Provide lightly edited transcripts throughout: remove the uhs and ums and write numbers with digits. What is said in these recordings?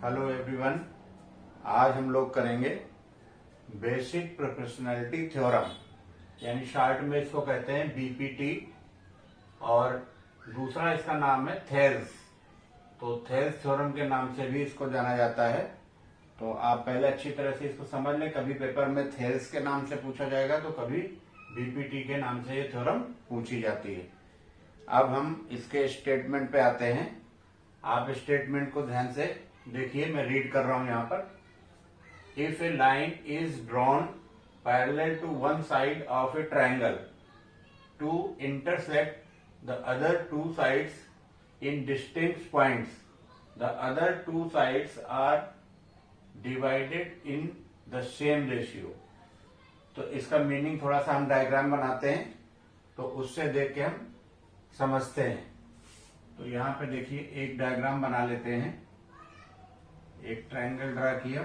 Hello everyone. आज हम लोग करेंगे बेसिक प्रोपोर्शनैलिटी थ्योरम, यानी शॉर्ट में इसको कहते हैं बीपीटी, और दूसरा इसका नाम है थेल्स। तो थेल्स थ्योरम के नाम से भी इसको जाना जाता है। तो आप पहले अच्छी तरह से इसको समझ लें, कभी पेपर में थेल्स के नाम से पूछा जाएगा तो कभी बीपीटी के नाम से ये थ्योरम पूछी जाती है। अब हम इसके स्टेटमेंट पे आते हैं। आप स्टेटमेंट को ध्यान से देखिए, मैं रीड कर रहा हूं यहां पर। If a line is drawn parallel to one side of a triangle to intersect the other two sides in distinct points, the other two sides are divided in the same ratio. तो इसका meaning थोड़ा सा हम diagram बनाते हैं, तो उससे देख के हम समझते हैं। तो यहां पे देखिए एक डायग्राम बना लेते हैं। एक ट्रायंगल ड्रा किया,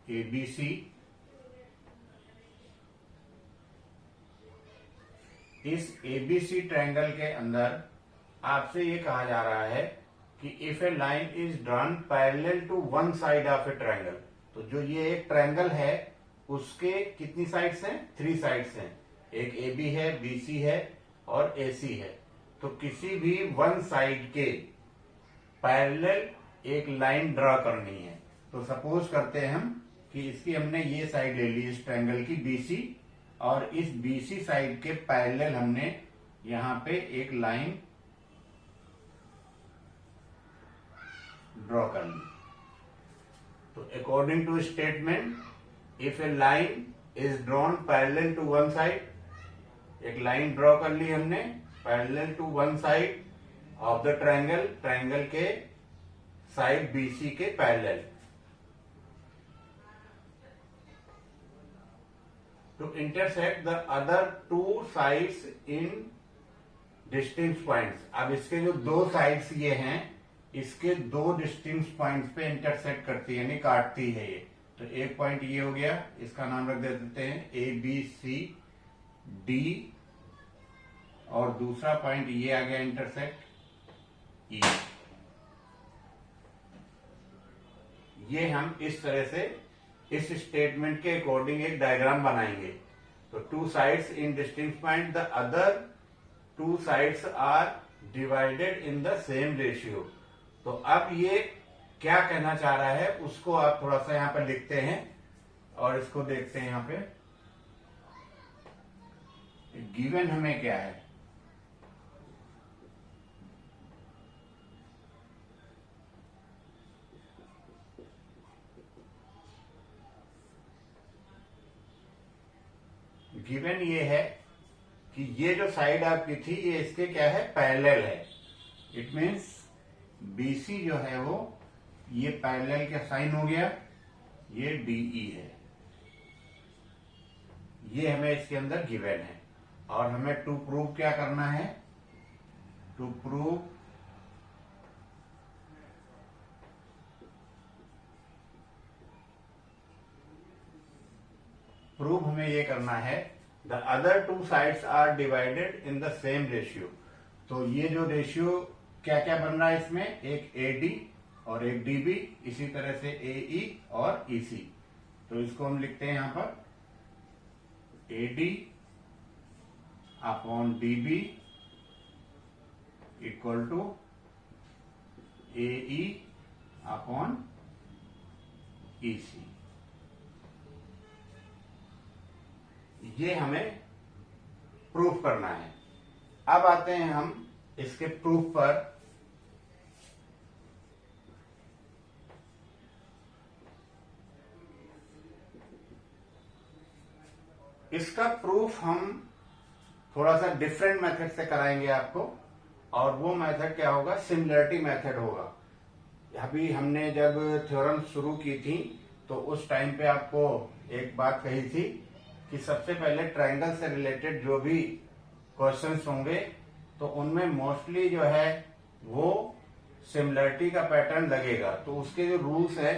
ABC। इस ABC ट्रायंगल के अंदर आपसे ये कहा जा रहा है कि if a line is drawn parallel to one side of a triangle, तो जो ये एक ट्रायंगल है उसके कितनी साइड्स हैं? 3 साइड्स हैं। एक AB है, BC है और AC है। तो किसी भी वन साइड के पैरेलल एक लाइन ड्रा करनी है। तो सपोज करते हैं हम कि इसकी हमने ये साइड ले ली, इस ट्रायंगल की BC, और इस BC साइड के पैरेलल हमने यहां पे एक लाइन ड्रॉ कर ली। तो according to statement, if a line is drawn parallel to one side, एक लाइन ड्रॉ कर ली हमने parallel to one side of the triangle, triangle के साइड BC के parallel, to intersect the other two sides in distinct points. अब इसके जो दो साइड्स ये हैं, इसके दो डिस्टिंक्ट पॉइंट्स पे इंटरसेक्ट करती है, यानी काटती है ये। तो एक पॉइंट ये हो गया, इसका नाम रख देते हैं ABCD, और दूसरा पॉइंट ये आ गया इंटरसेक्ट E। ये हम इस तरह से इस स्टेटमेंट के अकॉर्डिंग एक डायग्राम बनाएंगे। तो two sides in distinct point, the other two sides are divided in the same ratio. तो अब ये क्या कहना चाह रहा है उसको आप थोड़ा सा यहां पर लिखते हैं और इसको देखते हैं। यहां पे गिवन हमें क्या है? गिवन ये है कि ये जो साइड आपकी थी ये इसके क्या है? पैरेलल है। इट मीन्स BC जो है वो ये पैरेलल का साइन हो गया, ये DE है। ये हमें इसके अंदर गिवन है, और हमें टू प्रूव क्या करना है? टू प्रूव हमें ये करना है the other two sides are divided in the same ratio. तो ये जो रेशियो क्या क्या बन रहा है इसमें? एक AD और एक DB, इसी तरह से AE और EC। तो इसको हम लिखते हैं यहां पर AD upon DB equal to AE upon EC। ये हमें प्रूफ करना है। अब आते हैं हम इसके प्रूफ पर। इसका प्रूफ हम थोड़ा सा डिफरेंट मेथड से कराएंगे आपको, और वो मेथड क्या होगा? सिमिलरिटी मेथड होगा। अभी हमने जब थ्योरम शुरू की थी तो उस टाइम पे आपको एक बात कही थी कि सबसे पहले ट्रायंगल से रिलेटेड जो भी क्वेश्चंस होंगे तो उनमें मोस्टली जो है वो सिमिलरिटी का पैटर्न लगेगा। तो उसके जो रूल्स है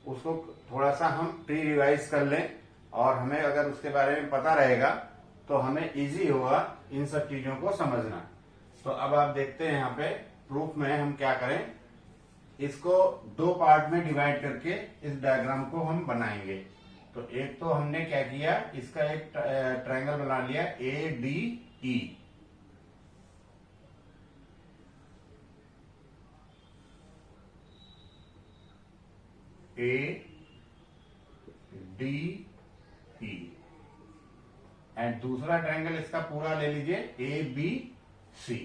उसको थोड़ा सा हम प्री रिवाइज कर लें, और हमें अगर उसके बारे में पता रहेगा तो हमें इजी होगा इन सब चीजों को समझना। तो अब आप देखते हैं यहाँ पे प्रूफ में हम क्या करें, इसको दो पार्ट में डिवाइड करके इस डायग्राम को हम बनाएंगे। तो एक तो हमने क्या किया, इसका एक ट्रायंगल बना लिया ADE। ADE एंड दूसरा ट्रायंगल इसका पूरा ले लीजिए ABC।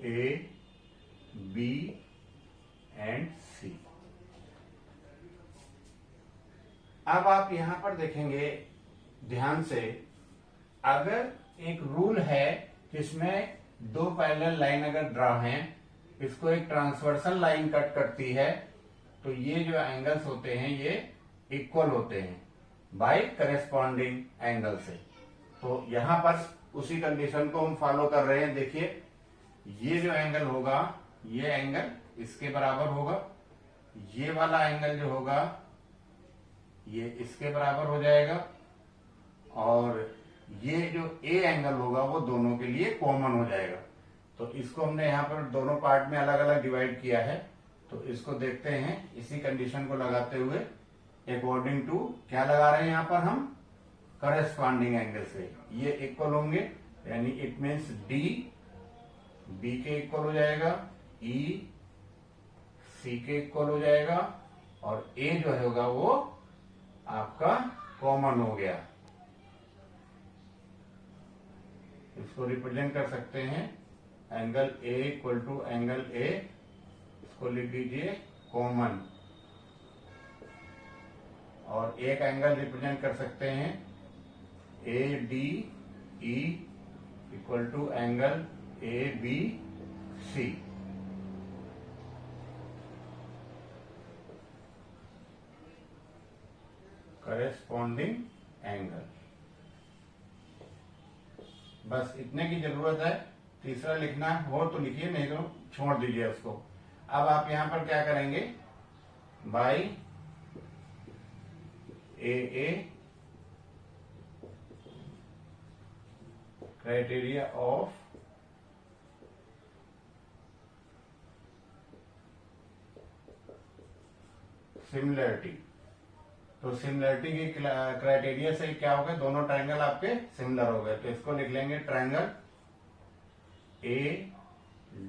A, B and C। अब आप यहां पर देखेंगे ध्यान से, अगर एक रूल है जिसमें दो पैरेलल लाइन अगर ड्रा हैं, इसको एक ट्रांसवर्सल लाइन कट करती है, तो ये जो एंगल्स होते हैं ये इक्वल होते हैं बाय करेस्पॉन्डिंग एंगल से। तो यहां पर उसी कंडीशन को हम फॉलो कर रहे हैं। देखिए ये जो एंगल होगा, ये एंगल इसके बराबर होगा, ये वाला एंगल जो होगा ये इसके बराबर हो जाएगा, और ये जो ए एंगल होगा वो दोनों के लिए कॉमन हो जाएगा। तो इसको हमने यहाँ पर दोनों पार्ट में अलग अलग डिवाइड किया है। तो इसको देखते हैं इसी कंडीशन को लगाते हुए, अकॉर्डिंग टू क्या लगा रहे हैं यहाँ पर हम, करेस्पॉन्डिंग एंगल से ये इक्वल होंगे, यानी इट मीन्स डी बी के इक्वल हो जाएगा, ई सी के इक्वल हो जाएगा, और ए जो होगा वो आपका कॉमन हो गया। इसको रिप्रेजेंट कर सकते हैं angle A equal to angle A, इसको लिख दीजिए कॉमन, और एक एंगल रिप्रेजेंट कर सकते हैं A D E equal to angle A B C. Corresponding angle, बस इतने की जरूरत है। तीसरा लिखना हो तो लिखिए, नहीं तो छोड़ दीजिए उसको। अब आप यहां पर क्या करेंगे, by A criteria of similarity. तो सिमिलरिटी की क्राइटेरिया से क्या हो गया, दोनों ट्रायंगल आपके सिमिलर हो गए। तो इसको लिख लेंगे triangle A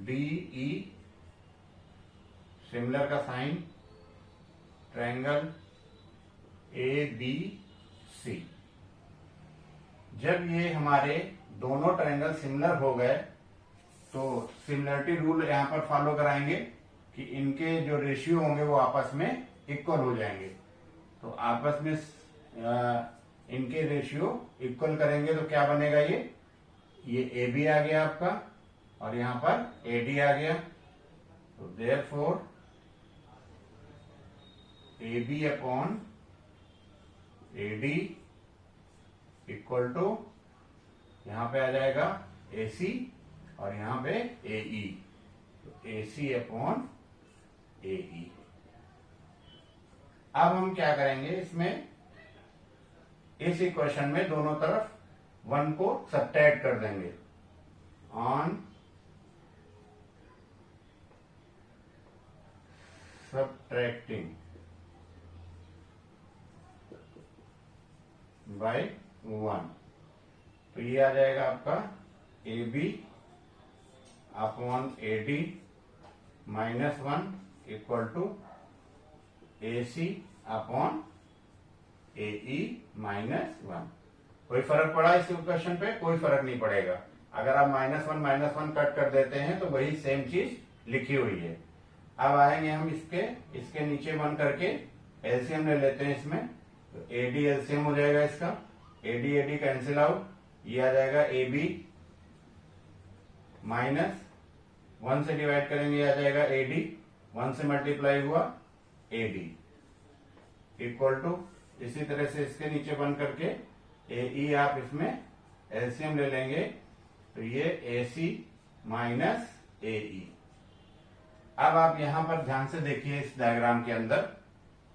D E, similar का sign, triangle A B C. जब ये हमारे दोनों ट्रायंगल सिमिलर हो गए तो सिमिलरिटी रूल यहां पर फॉलो कराएंगे कि इनके जो रेशियो होंगे वो आपस में इक्वल हो जाएंगे। तो आपस में इनके रेशियो इक्वल करेंगे तो क्या बनेगा, ये ए बी आ गया आपका, और यहां पर ए डी आ गया। तो therefore A B upon A D equal to, यहां पे आ जाएगा ए सी और यहां पे ए ई, तो ए सी अपॉन ए ई। अब हम क्या करेंगे, इसमें इस इक्वेशन में दोनों तरफ 1 को सब्ट्रैक्ट कर देंगे। ऑन सब्ट्रैक्टिंग बाय 1, तो ये आ जाएगा आपका A B upon A D -1 equal to A C upon A E -1। कोई फर्क पड़ा इस इक्वेशन पे? कोई फर्क नहीं पड़ेगा। अगर आप -1 कट कर देते हैं तो वही सेम चीज लिखी हुई है। अब आएंगे हम इसके नीचे 1 करके एलसीएम ले लेते हैं इसमें। तो ए डी एलसीएम हो जाएगा इसका, ए डी कैंसिल आउट, ये आ जाएगा ए बी -1 से डिवाइड करेंगे, ये आ जाएगा ए डी, 1 से मल्टीप्लाई हुआ ए डी इक्वल टू, इसी तरह से इसके नीचे 1 करके ए ई आप इसमें एलसीएम ले लेंगे, तो ये AC माइनस AE। अब आप यहां पर ध्यान से देखिए इस डायग्राम के अंदर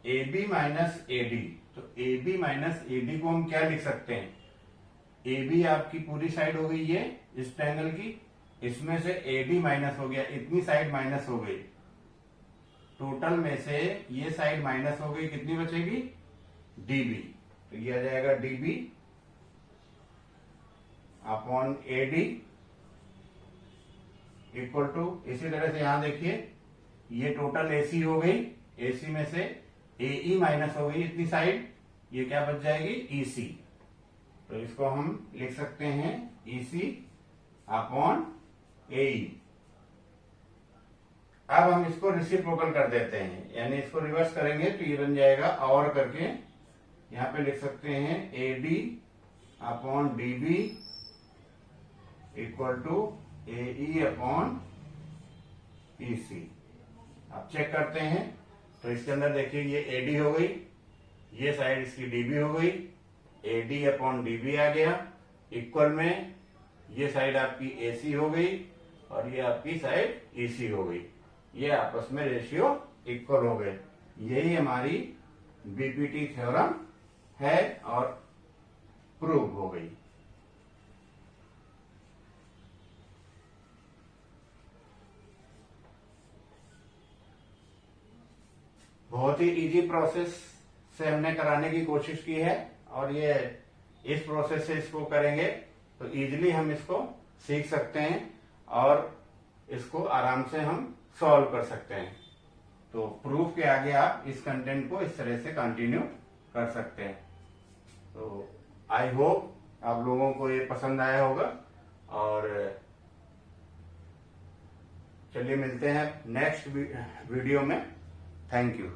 AB माइनस AD, तो AB माइनस AD को हम क्या लिख सकते हैं? AB आपकी पूरी साइड हो गई ये इस ट्रायंगल की, इसमें से AD माइनस हो गया, इतनी साइड माइनस हो गई, टोटल में से ये साइड माइनस हो गई, कितनी बचेगी? DB। तो ये आ जाएगा DB upon AD equal to, इसी तरह से यहां देखिए ये टोटल AC हो गई, AC में से AE माइनस हो गई इतनी साइड, ये क्या बच जाएगी? EC। तो इसको हम लिख सकते हैं EC अपॉन AE। अब हम इसको रेसिप्रोकल कर देते हैं, यानी इसको रिवर्स करेंगे तो ये बन जाएगा और करके यहां पे लिख सकते हैं AD upon DB equal to AE upon EC। अब चेक करते हैं, तो इसके अंदर देखिए ये AD हो गई, ये साइड इसकी DB हो गई, AD अपॉन DB आ गया, इक्वल में ये साइड आपकी AC हो गई और ये आपकी साइड EC हो गई, ये आपस में रेशियो इक्वल हो गए। यही हमारी BPT थ्योरम है और प्रूव हो गई। बहुत ही इजी प्रोसेस से हमने कराने की कोशिश की है और ये इस प्रोसेस से इसको करेंगे तो इजीली हम इसको सीख सकते हैं और इसको आराम से हम सॉल्व कर सकते हैं। तो प्रूफ के आगे आप इस कंटेंट को इस तरह से कंटिन्यू कर सकते हैं। तो आई होप आप लोगों को ये पसंद आया होगा और चलिए मिलते हैं नेक्स्ट वीडियो में। Thank you.